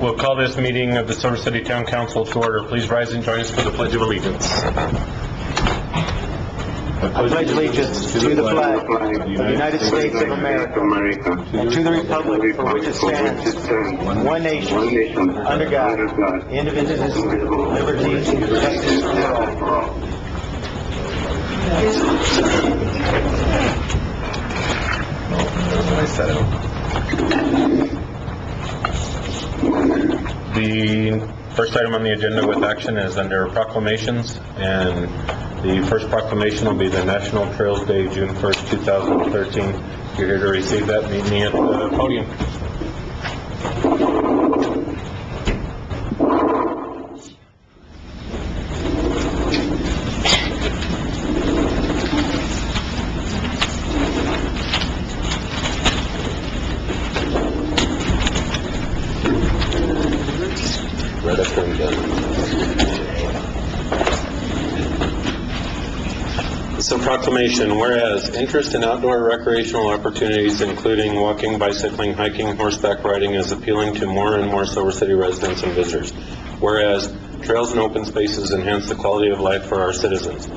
We'll call this meeting of the Silver City Town Council to order. Please rise and join us for the Pledge of Allegiance. I pledge allegiance to the flag of the United States of America and to the republic for which it stands, one nation, under God, indivisible, liberty, and justice for all. The first item on the agenda with action is under proclamations, and the first proclamation will be the National Trails Day, June 1st, 2013. If you're here to receive that, meet me at the podium. Right up there again. So proclamation, whereas interest in outdoor recreational opportunities including walking, bicycling, hiking, horseback riding is appealing to more and more Silver City residents and visitors. Whereas trails and open spaces enhance the quality of life for our citizens,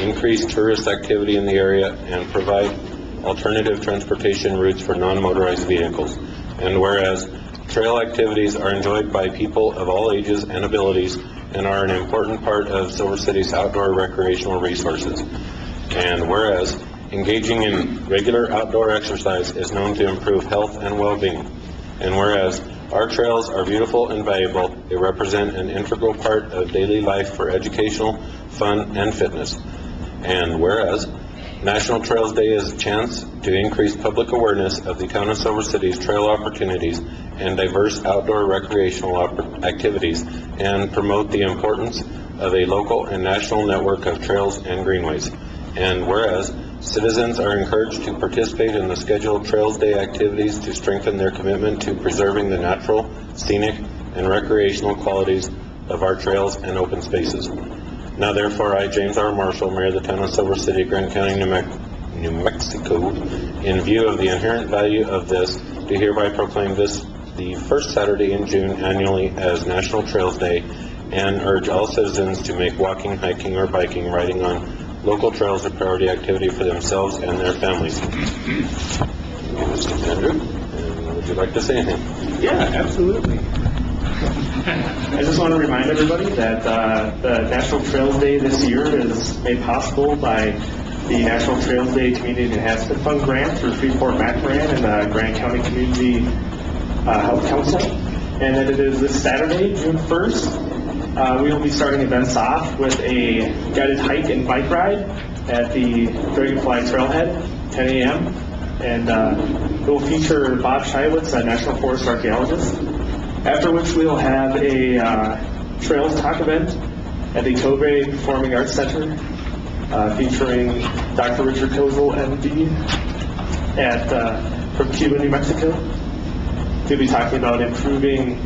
increase tourist activity in the area, and provide alternative transportation routes for non-motorized vehicles. And whereas trail activities are enjoyed by people of all ages and abilities and are an important part of Silver City's outdoor recreational resources. And whereas engaging in regular outdoor exercise is known to improve health and well-being. And whereas our trails are beautiful and valuable, they represent an integral part of daily life for educational, fun, and fitness. And whereas National Trails Day is a chance to increase public awareness of the town of Silver City's trail opportunities and diverse outdoor recreational activities, and promote the importance of a local and national network of trails and greenways. And whereas citizens are encouraged to participate in the scheduled Trails Day activities to strengthen their commitment to preserving the natural, scenic, and recreational qualities of our trails and open spaces. Now therefore, I, James R. Marshall, Mayor of the Town of Silver City, Grant County, New Mexico, in view of the inherent value of this, do hereby proclaim this the first Saturday in June annually as National Trails Day, and urge all citizens to make walking, hiking, or biking, riding on local trails a priority activity for themselves and their families. Andrew, and would you like to say anything? Yeah, absolutely. I just want to remind everybody that the National Trails Day this year is made possible by the National Trails Day Community Enhancement Fund grant through Freeport-McMoRan and the Grant County Community Health Council, and that it is this Saturday, June 1st. We will be starting events off with a guided hike and bike ride at the Dragonfly Trailhead, 10 a.m. And it will feature Bob Shiwitz, a National Forest archaeologist. After which we'll have a Trails Talk event at the Tobe Performing Arts Center, featuring Dr. Richard Kozel, MD, from Cuba, New Mexico. He'll be talking about improving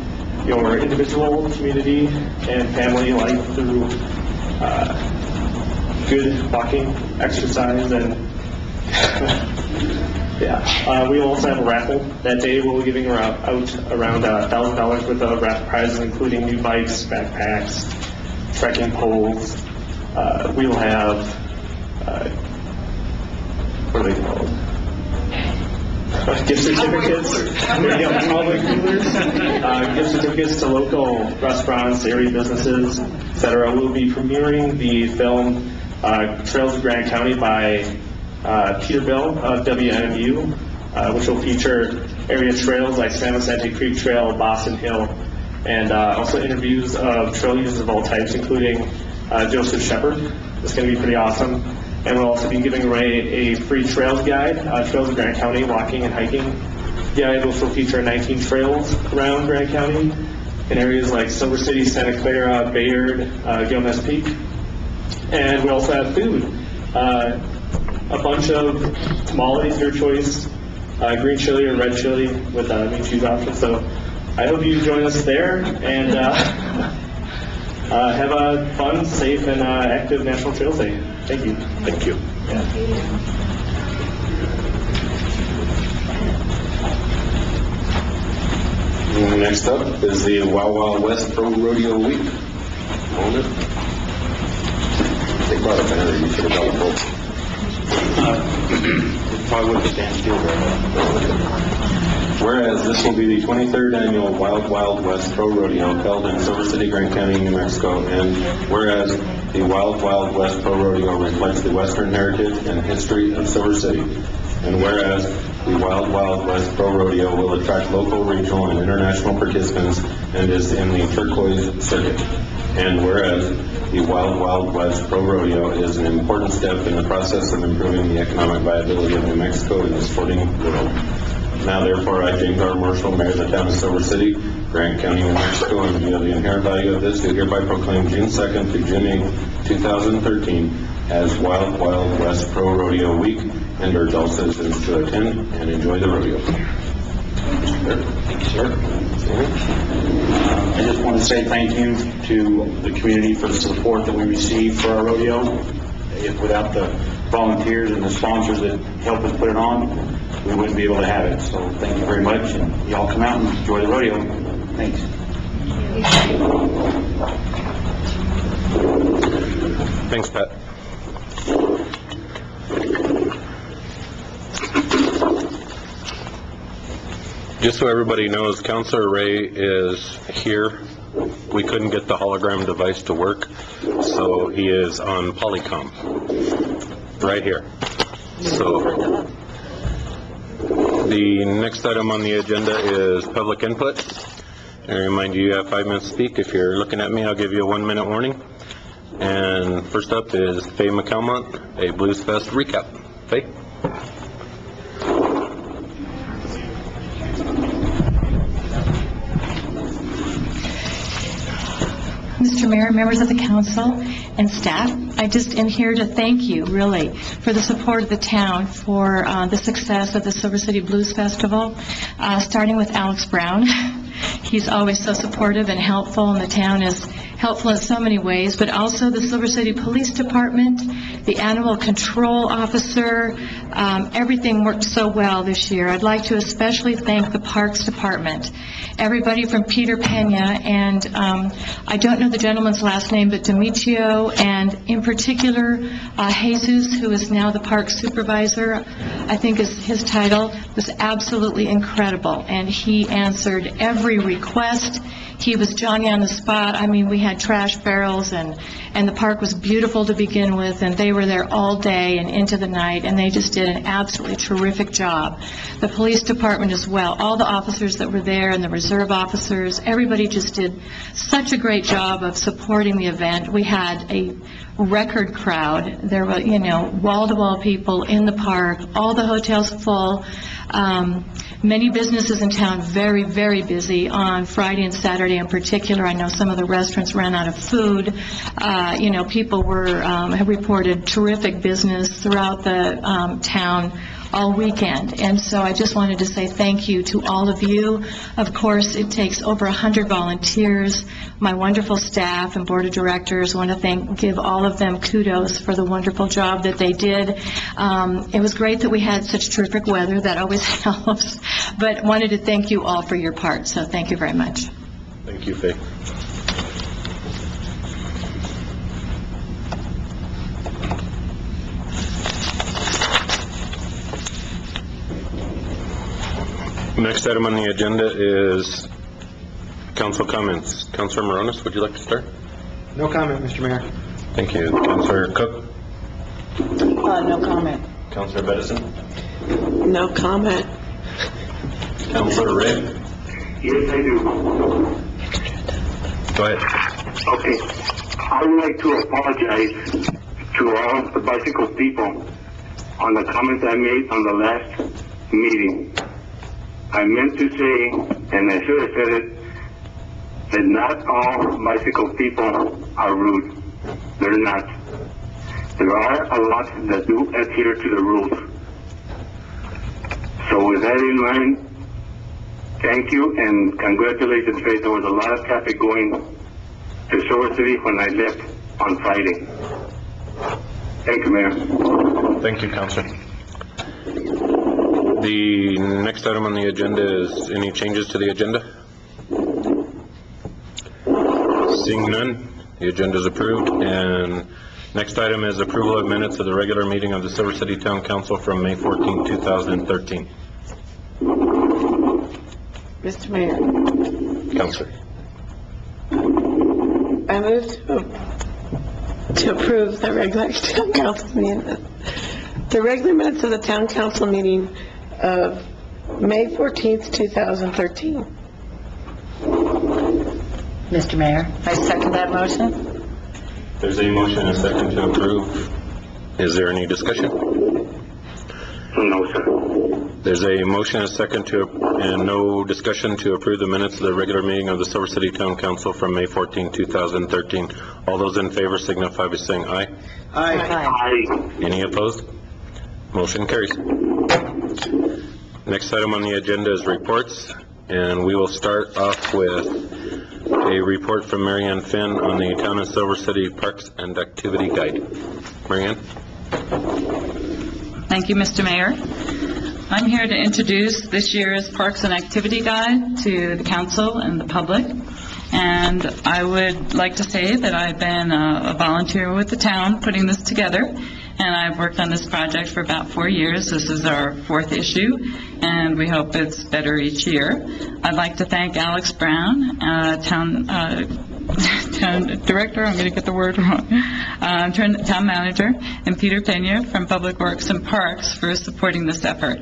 your individual, community, and family life through good walking, exercise, and yeah. We will also have a raffle that day. We'll be giving out around $1,000 worth of raffle prizes, including new bikes, backpacks, trekking poles. We'll have what are they called? Gift certificates, gift certificates to local restaurants, area businesses, etc. We'll be premiering the film Trails of Grant County by Peter Bill of WNMU, which will feature area trails like San Vicente Creek Trail, Boston Hill, and also interviews of trail users of all types, including Joseph Shepard. It's going to be pretty awesome. And we'll also be giving away a free trails guide, Trails of Grant County, walking and hiking guide, which will feature 19 trails around Grant County in areas like Silver City, Santa Clara, Bayard, Gomez Peak. And we also have food. A bunch of tamales, your choice, green chili or red chili with meat cheese options. So I hope you join us there and have a fun, safe, and active National Trails Day. Thank you. Thank you. Next up is the Wild Wild West Pro Rodeo Week. Hold it. They brought a banner, you should have brought a book. Probably wouldn't stand still very well. Whereas this will be the 23rd annual Wild Wild West Pro Rodeo held in Silver City, Grand County, New Mexico, and whereas the Wild Wild West Pro Rodeo reflects the Western heritage and history of Silver City, and whereas the Wild Wild West Pro Rodeo will attract local, regional, and international participants and is in the turquoise circuit, and whereas the Wild Wild West Pro Rodeo is an important step in the process of improving the economic viability of New Mexico in the sporting world. Now therefore, I, James R. Marshall, Mayor of the Town of Silver City, Grant County, New Mexico, in view of the inherent value of this, do hereby proclaim June 2nd to June 8th, 2013 as Wild Wild West Pro Rodeo Week, and urge all citizens to attend and enjoy the rodeo. Thank you, sir. I just want to say thank you to the community for the support that we received for our rodeo. Without the volunteers and the sponsors that helped us put it on, we wouldn't be able to have it. So thank you very much, and y'all come out and enjoy the rodeo. Thanks. Thanks, Pat. Just so everybody knows, Councilor Ray is here. We couldn't get the hologram device to work, so he is on Polycom, right here. So, the next item on the agenda is public input. I remind you, you have 5 minutes to speak. If you're looking at me, I'll give you a 1-minute warning. And first up is Faye McCalmont, a Blues Fest recap. Faye? Mr. Mayor, members of the council, and staff, I just am here to thank you, really, for the support of the town for the success of the Silver City Blues Festival, starting with Alex Brown. He's always so supportive and helpful, and the town is helpful in so many ways, but also the Silver City Police Department, the Animal Control Officer. Everything worked so well this year. I'd like to especially thank the Parks Department, everybody from Peter Pena, and I don't know the gentleman's last name, but Demetrio, and in particular, Jesus, who is now the Park Supervisor, I think is his title, was absolutely incredible, and he answered every request. He was Johnny on the spot. I mean, we had trash barrels, and the park was beautiful to begin with, and they were there all day and into the night, and they just did an absolutely terrific job. The police department as well, all the officers that were there and the reserve officers, everybody just did such a great job of supporting the event. We had a record crowd. There were, wall-to-wall people in the park, all the hotels full. Many businesses in town very, very busy on Friday and Saturday in particular. I know some of the restaurants ran out of food. People have reported terrific business throughout the town all weekend. And so I just wanted to say thank you to all of you. Of course, it takes over 100 volunteers. My wonderful staff and board of directors, want to give all of them kudos for the wonderful job that they did. It was great that we had such terrific weather. That always helps. But wanted to thank you all for your part. So thank you very much. Thank you, Faye. Next item on the agenda is council comments. Councilor Morones, would you like to start? No comment, Mr. Mayor. Thank you. Councilor Cook? No comment. Councilor Bedison? No comment. Councilor Ray? Yes, I do. Go ahead. Okay. I would like to apologize to all the bicycle people on the comments I made on the last meeting. I meant to say, and I should have said it, that not all bicycle people are rude. They're not. There are a lot that do adhere to the rules. So with that in mind, thank you and congratulations, Faith. There was a lot of traffic going to Silver City when I left on Friday. Thank you, Mayor. Thank you, Councilor. The next item on the agenda is any changes to the agenda? Seeing none, the agenda is approved. And next item is approval of minutes of the regular meeting of the Silver City Town Council from May 14, 2013. Mr. Mayor, Councilor. I move to approve the regular town council meeting, the regular minutes of the town council meeting of May 14th, 2013. Mr. Mayor, I second that motion. There's a motion and a second to approve. Is there any discussion? No, sir. There's a motion and a second and no discussion to approve the minutes of the regular meeting of the Silver City Town Council from May 14, 2013. All those in favor signify by saying aye. Aye. Any opposed? Motion carries. Next item on the agenda is reports, and we will start off with a report from Mary Ann Finn on the Town of Silver City Parks and Activity Guide. Mary Ann? Thank you, Mr. Mayor. I'm here to introduce this year's Parks and Activity Guide to the council and the public. And I would like to say that I've been a volunteer with the town putting this together, and I've worked on this project for about 4 years. This is our 4th issue, and we hope it's better each year. I'd like to thank Alex Brown, town director, I'm going to get the word wrong, town manager, and Peter Pena from Public Works and Parks for supporting this effort.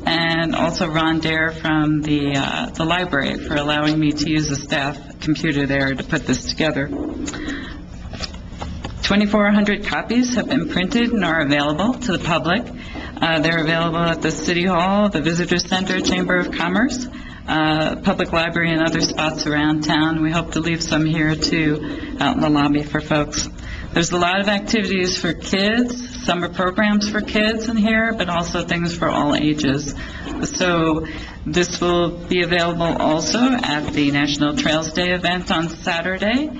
And also Ron Dare from the library for allowing me to use the staff computer there to put this together. 2,400 copies have been printed and are available to the public. They're available at the City Hall, the Visitor Center, Chamber of Commerce, Public Library, and other spots around town. We hope to leave some here, too, out in the lobby for folks. There's a lot of activities for kids, summer programs for kids in here, but also things for all ages. So this will be available also at the National Trails Day event on Saturday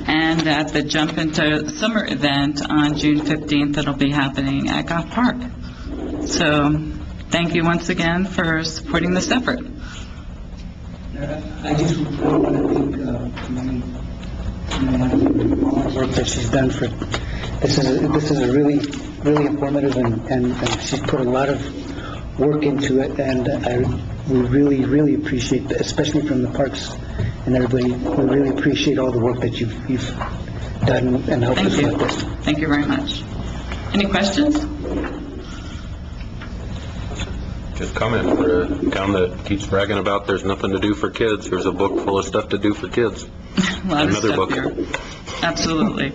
and at the Jump Into Summer event on June 15th that'll be happening at Goff Park. So thank you once again for supporting this effort. I just want to thank all the work that she's done for this is a really informative and she's put a lot of work into it, and we really appreciate that, especially from the parks and everybody. We really appreciate all the work that you've done and helped us with this. Thank you very much. Any questions? Just comment, for a town that keeps bragging about there's nothing to do for kids, here's a book full of stuff to do for kids. Another book. Here. Absolutely.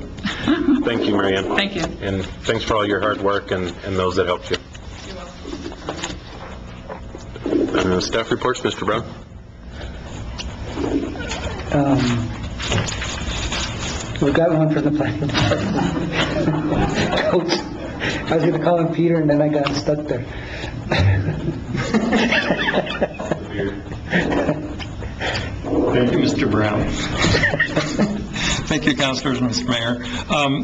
Thank you, Mary Ann. Thank you. And thanks for all your hard work and those that helped you. Staff reports, Mr. Brown. We got one from the planning department. Coach, I was going to call him Peter, and then I got stuck there. Thank you, Mr. Brown. Thank you, councilors, Mr. Mayor.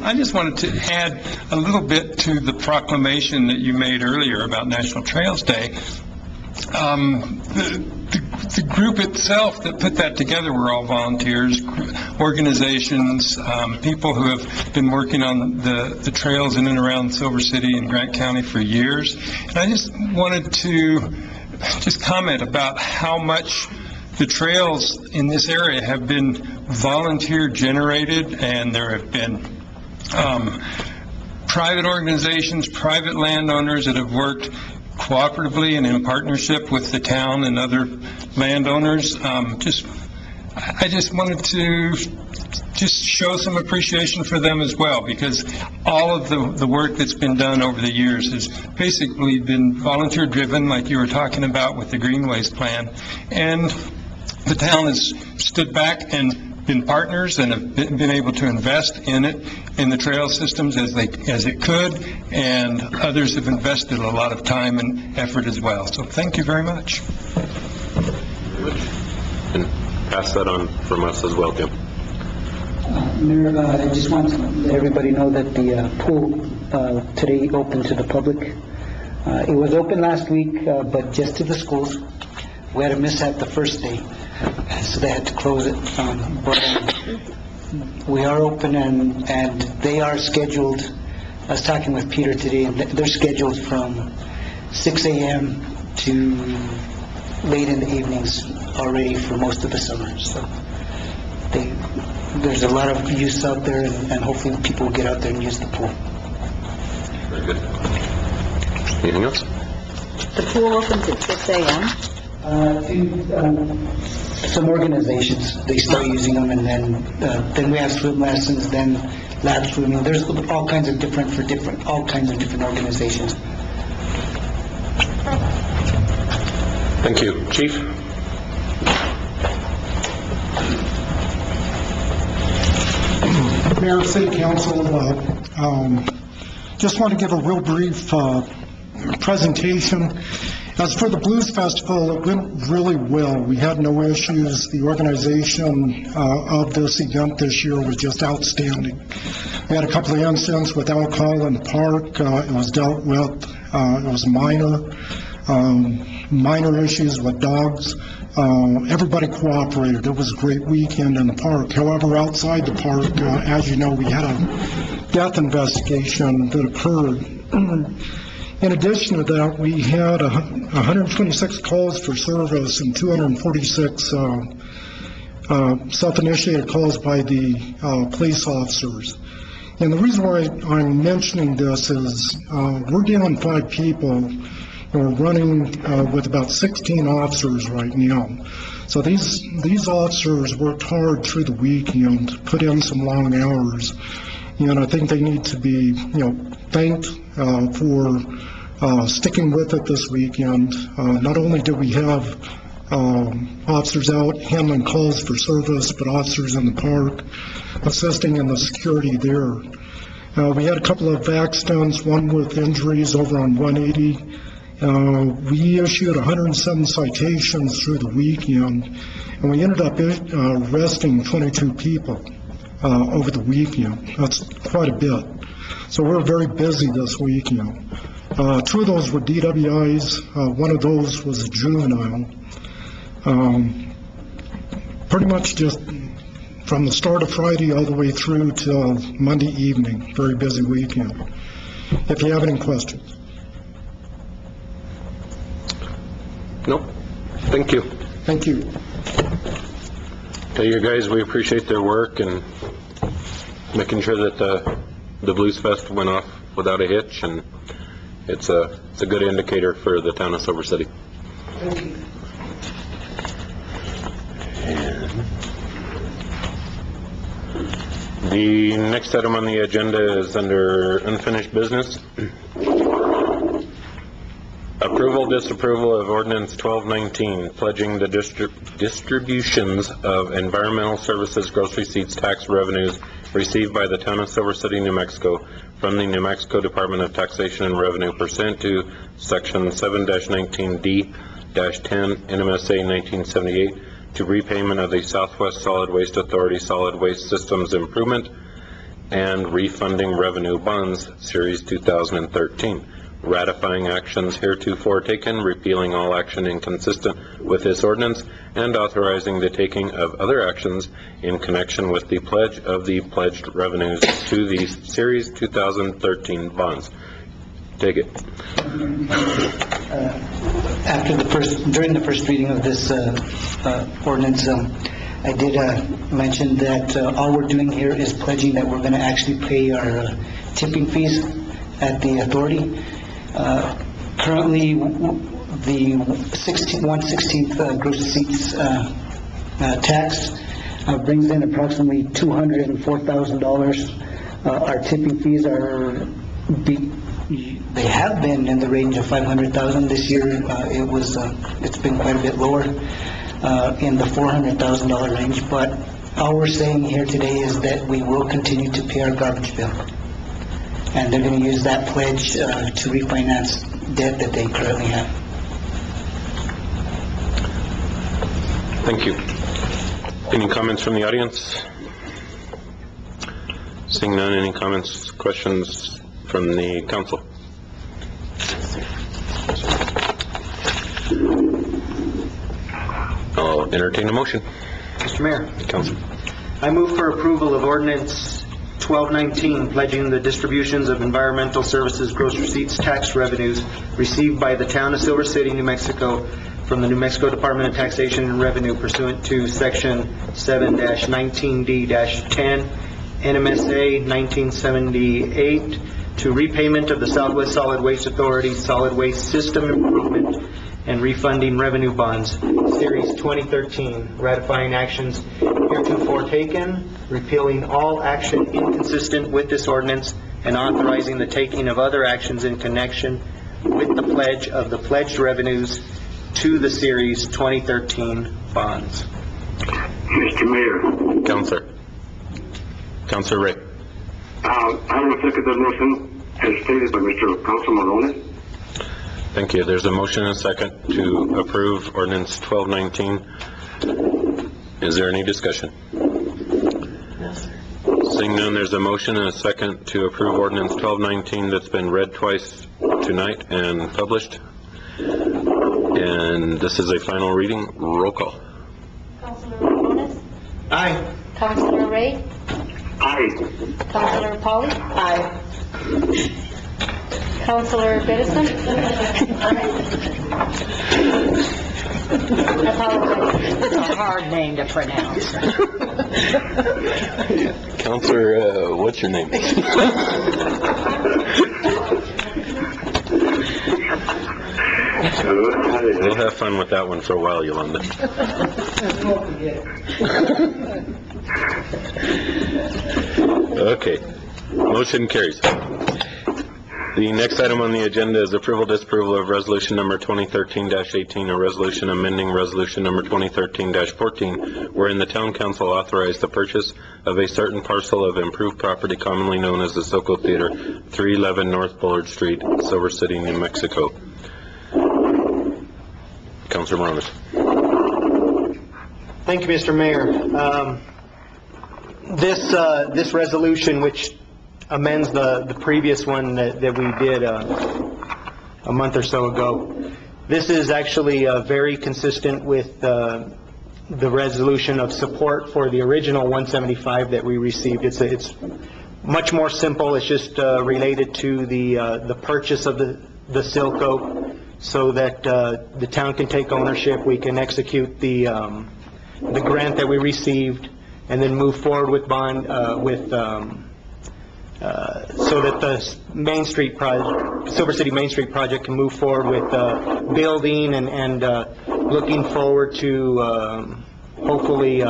I just wanted to add a little bit to the proclamation that you made earlier about National Trails Day. The group itself that put that together were all volunteers, organizations, people who have been working on the trails in and around Silver City and Grant County for years. And I just wanted to comment about how much the trails in this area have been volunteer generated, and there have been private organizations, private landowners that have worked cooperatively and in partnership with the town and other landowners. I just wanted to show some appreciation for them as well, because all of the work that's been done over the years has basically been volunteer driven, like you were talking about with the Greenways plan, and the town has stood back and been partners and have been able to invest in it, in the trail systems as it could, and others have invested a lot of time and effort as well. So thank you very much. And pass that on from us as well, Tim. Mayor, I just want to let everybody know that the pool today opened to the public. It was open last week, but just to the schools. We had a mishap the first day, so they had to close it. But we are open, and they are scheduled. I was talking with Peter today, and they're scheduled from 6 a.m. to late in the evenings already for most of the summer. So there's a lot of use out there, and hopefully people will get out there and use the pool. Very good. Anything else? The pool opens at 6 a.m.? Some organizations, they start using them, and then we have swim lessons, then lap swimming. There's all kinds of different organizations. Thank you. Chief? Mayor, City Council, just want to give a real brief presentation. As for the Blues Festival, it went really well. We had no issues. The organization of this event this year was just outstanding. We had a couple of incidents with alcohol in the park. It was dealt with. It was minor issues with dogs. Everybody cooperated. It was a great weekend in the park. However, outside the park, as you know, we had a death investigation that occurred. In addition to that, we had 126 calls for service and 246 self-initiated calls by the police officers. And the reason why I'm mentioning this is we're down 5 people. We're running with about 16 officers right now. So these officers worked hard through the weekend, put in some long hours, and I think they need to be, thanked for sticking with it this weekend. Not only did we have officers out handling calls for service, but officers in the park assisting in the security there. We had a couple of accidents, one with injuries over on 180. We issued 107 citations through the weekend, and we ended up arresting 22 people over the weekend. That's quite a bit. So we're very busy this weekend. 2 of those were DWIs. One of those was a juvenile. Pretty much just from the start of Friday all the way through till Monday evening. Very busy weekend. If you have any questions. Nope. Thank you. Thank you. Tell you guys we appreciate their work and making sure that the Blues Fest went off without a hitch, and it's a good indicator for the town of Silver City. Thank you. The next item on the agenda is under unfinished business. Approval, disapproval of ordinance 1219, pledging the distributions of environmental services gross receipts tax revenues received by the town of Silver City, New Mexico from the New Mexico Department of Taxation and Revenue pursuant to section 7-19D-10 NMSA 1978 to repayment of the Southwest Solid Waste Authority Solid Waste Systems Improvement and Refunding Revenue Bonds, Series 2013. Ratifying actions heretofore taken, repealing all action inconsistent with this ordinance, and authorizing the taking of other actions in connection with the pledge of the pledged revenues to the Series 2013 bonds. Take it. During the first reading of this ordinance, I did mention that all we're doing here is pledging that we're going to actually pay our tipping fees at the authority. Currently, the 1/16th gross receipts tax brings in approximately $204,000. Our tipping fees they have been in the range of $500,000. This year, it's been quite a bit lower, in the $400,000 range. But all we're saying here today is that we will continue to pay our garbage bill. And they're going to use that pledge to refinance debt that they currently have. Thank you. Any comments from the audience? Seeing none, any comments, questions from the council? I'll entertain a motion. Mr. Mayor, Council. I move for approval of ordinance 1219, pledging the distributions of environmental services gross receipts tax revenues received by the town of Silver City, New Mexico, from the New Mexico Department of Taxation and Revenue pursuant to Section 7-19D-10, NMSA 1978, to repayment of the Southwest Solid Waste Authority Solid Waste System Improvement and Refunding Revenue Bonds, Series 2013, ratifying actions heretofore taken, repealing all action inconsistent with this ordinance, and authorizing the taking of other actions in connection with the pledge of the pledged revenues to the Series 2013 bonds. Mr. Mayor. Councilor Ray. I will second the motion as stated by Mr. Councilman Morones. Thank you. There's a motion and a second to approve ordinance 1219. Is there any discussion? Seeing none, there's a motion and a second to approve ordinance 1219 that's been read twice tonight and published. And this is a final reading. Roll call. Councilor Morones? Aye. Councilor Ray? Aye. Councilor Polly? Aye. Councilor Peterson? I apologize. It's a hard name to pronounce. Councilor, what's your name? We'll have fun with that one for a while, Yolanda. Okay. Motion carries. The next item on the agenda is approval disapproval of resolution number 2013-18, a resolution amending resolution number 2013-14, wherein the town council authorized the purchase of a certain parcel of improved property commonly known as the Soco Theater, 311 North Bullard Street, Silver City, New Mexico. Councilor Morones. Thank you, Mr. Mayor. This resolution, which amends the previous one that we did a month or so ago, this is actually very consistent with the resolution of support for the original 175 that we received. It's much more simple. It's just related to the purchase of the Silco, so that the town can take ownership. We can execute the grant that we received, and then move forward with bond so that the Main Street project, Silver City Main Street project, can move forward with building and looking forward to hopefully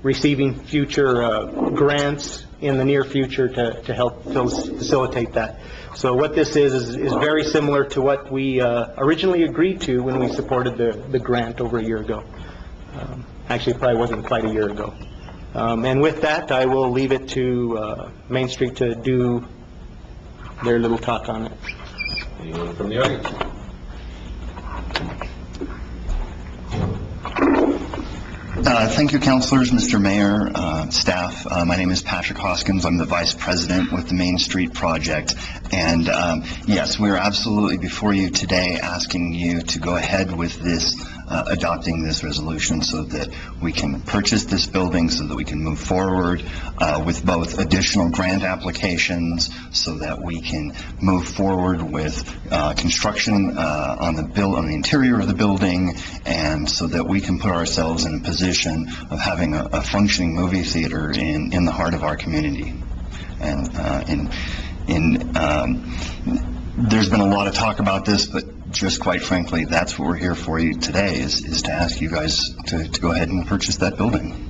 receiving future grants in the near future to help facilitate that. So what this is very similar to what we originally agreed to when we supported the grant over a year ago. Actually, it probably wasn't quite a year ago. And with that, I will leave it to Main Street to do their little talk on it. Anyone from the audience? Thank you, councilors, Mr. Mayor, staff. My name is Patrick Hoskins. I'm the vice president with the Main Street Project. And yes, we're absolutely before you today asking you to go ahead with this, adopting this resolution so that we can purchase this building, so that we can move forward with both additional grant applications, so that we can move forward with construction on the interior of the building, and so that we can put ourselves in a position of having a functioning movie theater in the heart of our community. And there's been a lot of talk about this, but just quite frankly, that's what we're here for you today, is to ask you guys to go ahead and purchase that building.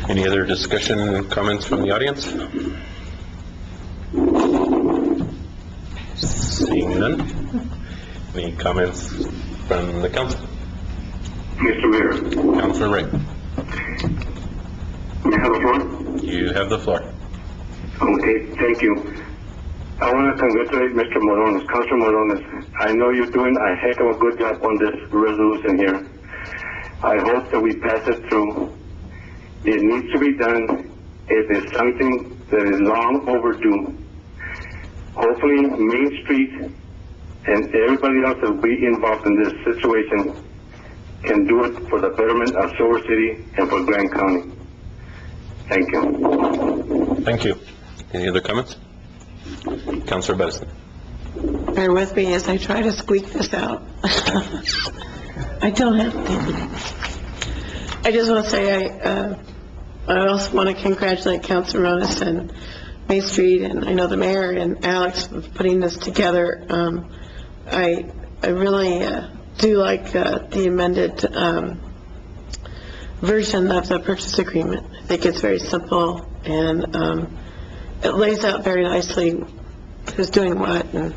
Any other discussion and comments from the audience? Seeing none. Any comments from the council? Mr. Mayor. Councilor Ray. May I have the floor? You have the floor. Okay, thank you. I want to congratulate Mr. Morones, Councilor Morones. I know you're doing a heck of a good job on this resolution here. I hope that we pass it through. It needs to be done. It is something that is long overdue. Hopefully, Main Street and everybody else that will be involved in this situation can do it for the betterment of Silver City and for Grand County. Thank you. Thank you. Any other comments? Councilor Bedison. Bear with me as I try to squeak this out. I don't have to. I just want to say I also want to congratulate Councilor Ronis and Main Street, and I know the mayor and Alex for putting this together. I really do like the amended version of the purchase agreement. I think it's very simple, and it lays out very nicely who's doing what and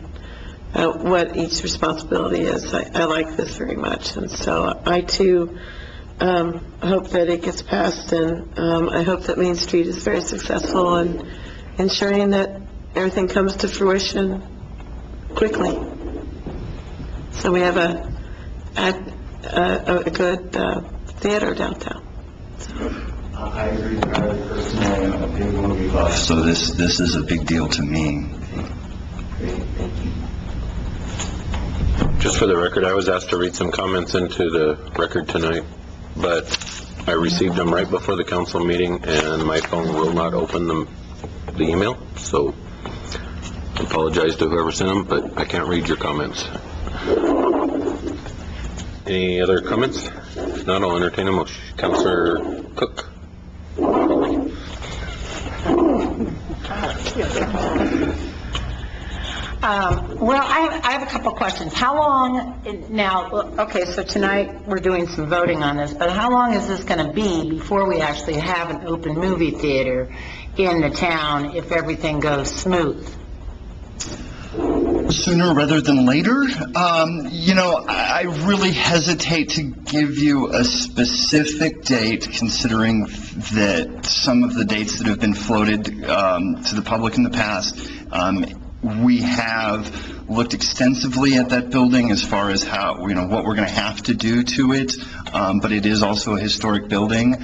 what each responsibility is. I like this very much, and so I too hope that it gets passed, and I hope that Main Street is very successful in ensuring that everything comes to fruition quickly. So we have a good theater downtown. I agree personally. I'm a big movie buff, so this is a big deal to me. Just for the record, I was asked to read some comments into the record tonight, but I received them right before the council meeting, and my phone will not open the email, so I apologize to whoever sent them, but I can't read your comments. Any other comments? If not, I'll entertain a motion. Councilor Cook. Well, I have a couple questions. How long, now, okay, so tonight we're doing some voting on this, but how long is this going to be before we actually have an open movie theater in the town if everything goes smooth? Sooner rather than later. I really hesitate to give you a specific date, considering that some of the dates that have been floated to the public in the past. We have looked extensively at that building as far as how, what we're going to have to do to it, but it is also a historic building.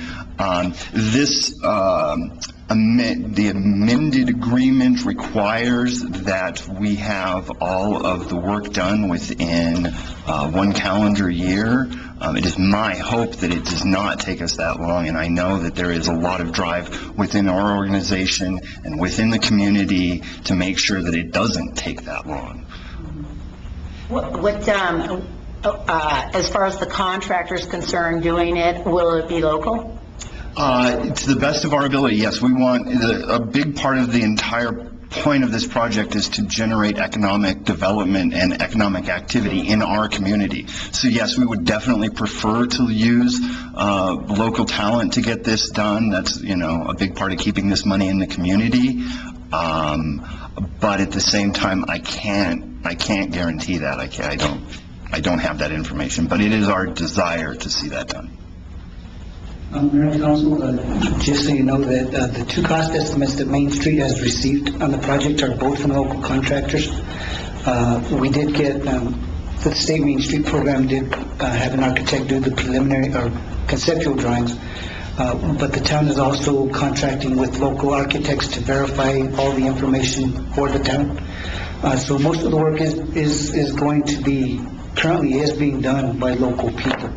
The amended agreement requires that we have all of the work done within 1 calendar year. It is my hope that it does not take us that long, and I know that there is a lot of drive within our organization and within the community to make sure that it doesn't take that long. As far as the contractor's concerned doing it, will it be local? To the best of our ability, yes. We want, a big part of the entire point of this project is to generate economic development and economic activity in our community. So yes, we would definitely prefer to use local talent to get this done. That's, a big part of keeping this money in the community. But at the same time, I can't guarantee that. I don't have that information, but it is our desire to see that done. Mayor and Council, just so you know that the two cost estimates that Main Street has received on the project are both from local contractors. We did get, the State Main Street Program did have an architect do the preliminary or conceptual drawings, but the town is also contracting with local architects to verify all the information for the town. So most of the work is going to be, currently is being done by local people.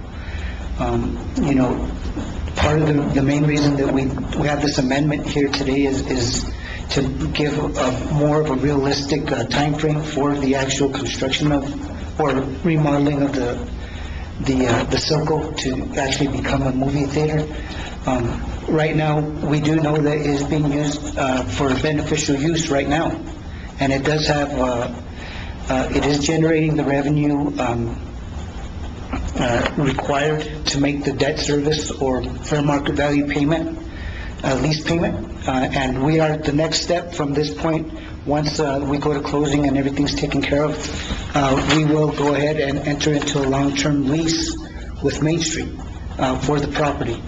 Part of the main reason that we have this amendment here today is to give more of a realistic time frame for the actual construction of or remodeling of the Silco to actually become a movie theater. Right now, we do know that it is being used for beneficial use right now, and it does have it is generating the revenue required to make the debt service or fair market value payment, lease payment, and we are the next step from this point. Once we go to closing and everything's taken care of, we will go ahead and enter into a long-term lease with Main Street for the property.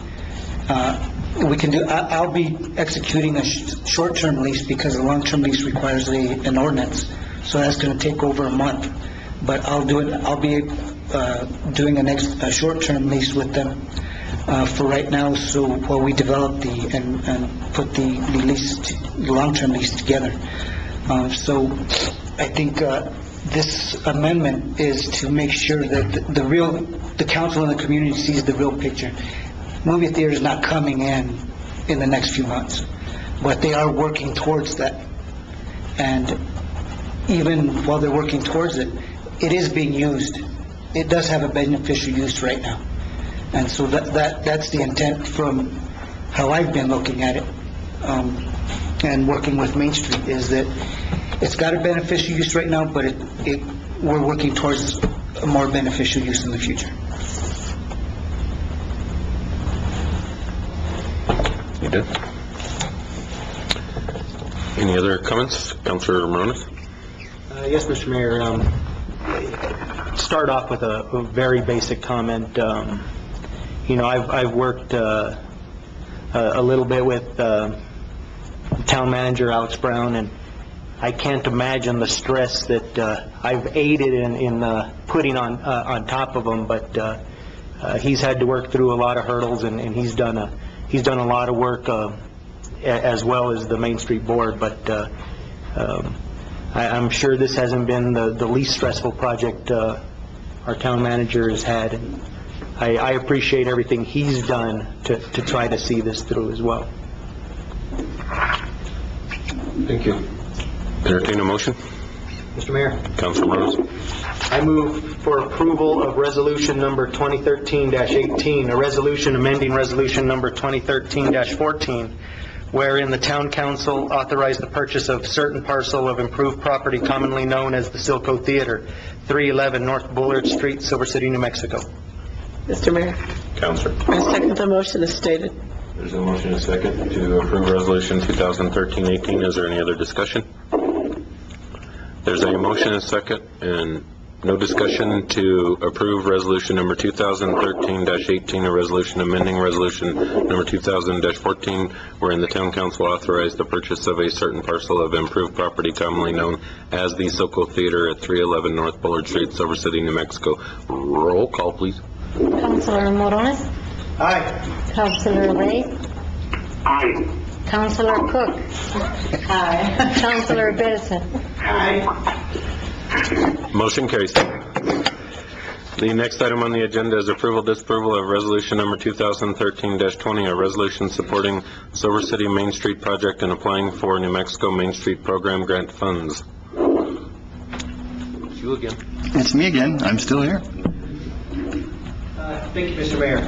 We can do. I'll be executing a short-term lease because a long-term lease requires an ordinance, so that's going to take over a month. But I'll do it. I'll be doing a short-term lease with them for right now. So while we develop and put the long-term lease together. So I think this amendment is to make sure that the council and the community sees the real picture. Movie theater is not coming in the next few months, but they are working towards that. And even while they're working towards it, it is being used. It does have a beneficial use right now. And so that's the intent from how I've been looking at it, and working with Main Street, is that it's got a beneficial use right now, but we're working towards a more beneficial use in the future. You did? Any other comments? Councilor Morones? Yes, Mr. Mayor. Start off with a very basic comment. I've worked a little bit with town manager Alex Brown, and I can't imagine the stress that I've aided in putting on top of him. But he's had to work through a lot of hurdles, and he's done a lot of work as well as the Main Street Board. But I'm sure this hasn't been the least stressful project our town manager has had. And I appreciate everything he's done to try to see this through as well. Thank you. Entertain a motion? Mr. Mayor, Councilor Morones? I move for approval of resolution number 2013-18, a resolution amending resolution number 2013-14, wherein the town council authorized the purchase of certain parcel of improved property commonly known as the Silco Theater, 311 North Bullard Street, Silver City, New Mexico. Mr. Mayor, Councilor? I second the motion as stated. There's a motion and a second to approve resolution 2013-18. Is there any other discussion? There's a motion and a second and no discussion to approve resolution number 2013-18, a resolution amending resolution number 2000-14, wherein the town council authorized the purchase of a certain parcel of improved property commonly known as the Silco Theater at 311 North Bullard Street, Silver City, New Mexico. Roll call, please. Councilor Morones? Aye. Councilor Ray? Aye. Councilor Cook? Aye. Councilor Bedison? Aye. Motion carries. The next item on the agenda is approval, disapproval of resolution number 2013-20, a resolution supporting Silver City Main Street project and applying for New Mexico Main Street program grant funds. It's you again. It's me again. I'm still here. Thank you, Mr. Mayor.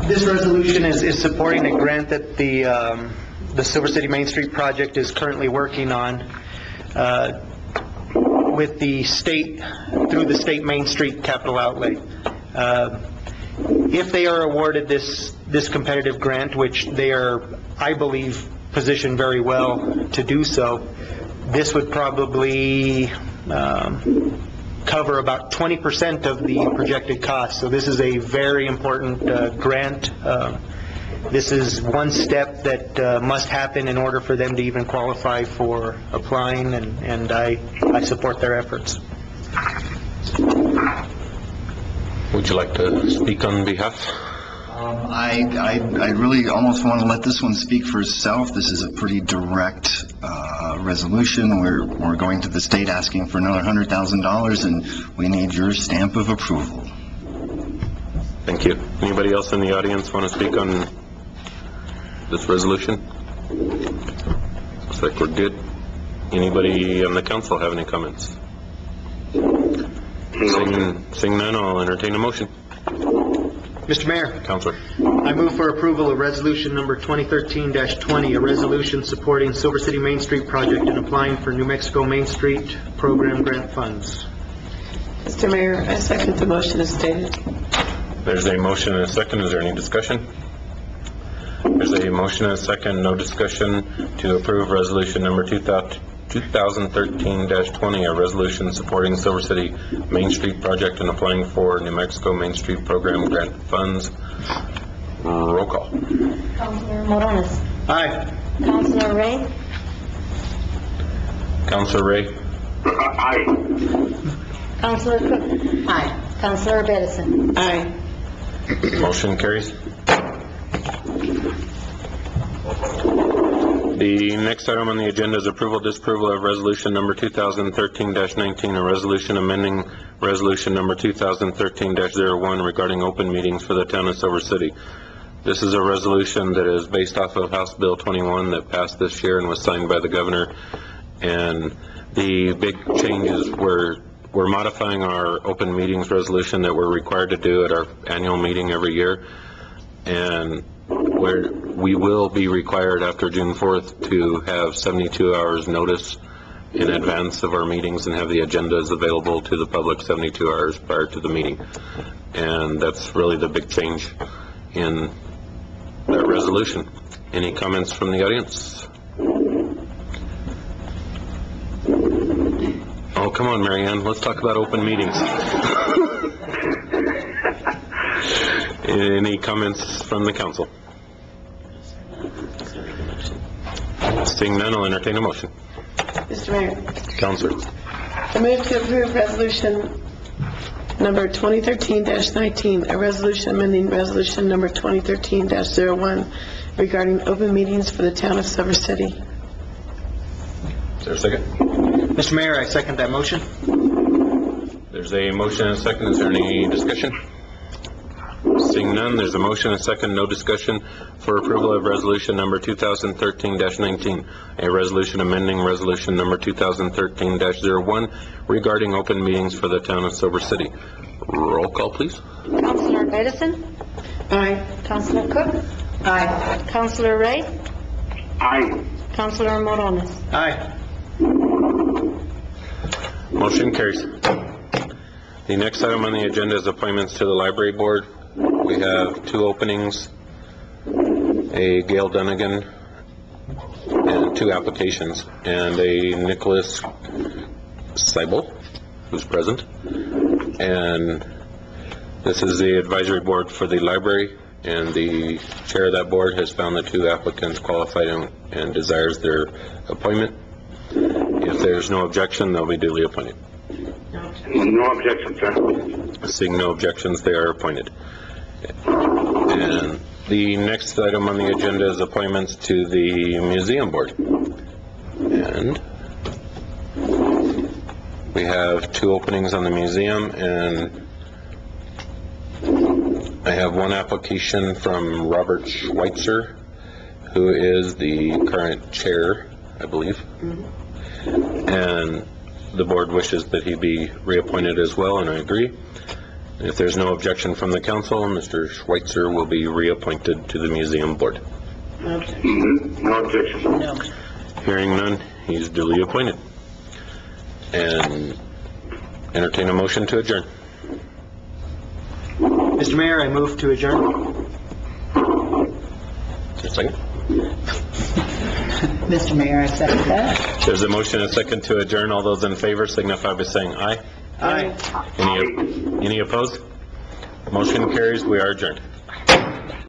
This resolution is supporting a grant that the Silver City Main Street project is currently working on with the state, through the state Main Street capital outlay. If they are awarded this competitive grant, which they are, I believe, positioned very well to do so, this would probably cover about 20% of the projected cost. So this is a very important grant. This is one step that must happen in order for them to even qualify for applying, and I support their efforts. Would you like to speak on behalf? I really almost want to let this one speak for itself. This is a pretty direct resolution. We're going to the state asking for another $100,000, and we need your stamp of approval. Thank you. Anybody else in the audience want to speak on this resolution? Looks like we're good. Anybody on the council have any comments? Seeing none, I'll entertain a motion. Mr. Mayor, Councilor? I move for approval of resolution number 2013-20, a resolution supporting Silver City Main Street project and applying for New Mexico Main Street program grant funds. Mr. Mayor, I second the motion as stated. There's a motion and a second. Is there any discussion? There's a motion and a second, no discussion, to approve resolution number 2013-20, a resolution supporting Silver City Main Street project and applying for New Mexico Main Street program grant funds. Roll call. Councilor Morones? Aye. Councilor Ray? Councilor Ray? Aye. Councilor Cook? Aye. Councilor Bedison? Aye. Motion carries. The next item on the agenda is approval, disapproval of resolution number 2013-19, a resolution amending resolution number 2013-01 regarding open meetings for the town of Silver City. This is a resolution that is based off of House Bill 21 that passed this year and was signed by the governor. And the big changes were we're modifying our open meetings resolution that we're required to do at our annual meeting every year. And we will be required after June 4th to have 72 hours notice in advance of our meetings and have the agendas available to the public 72 hours prior to the meeting. And that's really the big change in that resolution. Any comments from the audience? Oh, come on, Mary Ann, let's talk about open meetings. Any comments from the council? Seeing none, I'll entertain a motion. Mr. Mayor, Councilor. I move to approve resolution number 2013-19, a resolution amending resolution number 2013-01 regarding open meetings for the town of Silver City. Is there a second? Mr. Mayor, I second that motion. There's a motion and a second. Is there any discussion? Seeing none, there's a motion and a second, no discussion, for approval of resolution number 2013-19, a resolution amending resolution number 2013-01 regarding open meetings for the town of Silver City. Roll call, please. Councilor Edison? Aye. Councilor Cook? Aye. Councilor Ray? Aye. Councilor Morones? Aye. Motion carries. The next item on the agenda is appointments to the library board. We have two openings, a Gail Dunnigan, and two applications, and a Nicholas Seibel, who's present. And this is the advisory board for the library, and the chair of that board has found the two applicants qualified and desires their appointment. If there's no objection, they'll be duly appointed. No objection, sir. Seeing no objections, they are appointed. And the next item on the agenda is appointments to the museum board. And we have two openings on the museum, and I have one application from Robert Schweitzer, who is the current chair, I believe. And the board wishes that he be reappointed as well, and I agree. If there's no objection from the council, Mr. Schweitzer will be reappointed to the museum board. No objection. No. Hearing none, he's duly appointed. And entertain a motion to adjourn. Mr. Mayor, I move to adjourn. Is there a second? Mr. Mayor, I second that. There's a motion and a second to adjourn. All those in favor signify by saying aye. Aye. Any opposed? Motion carries. We are adjourned.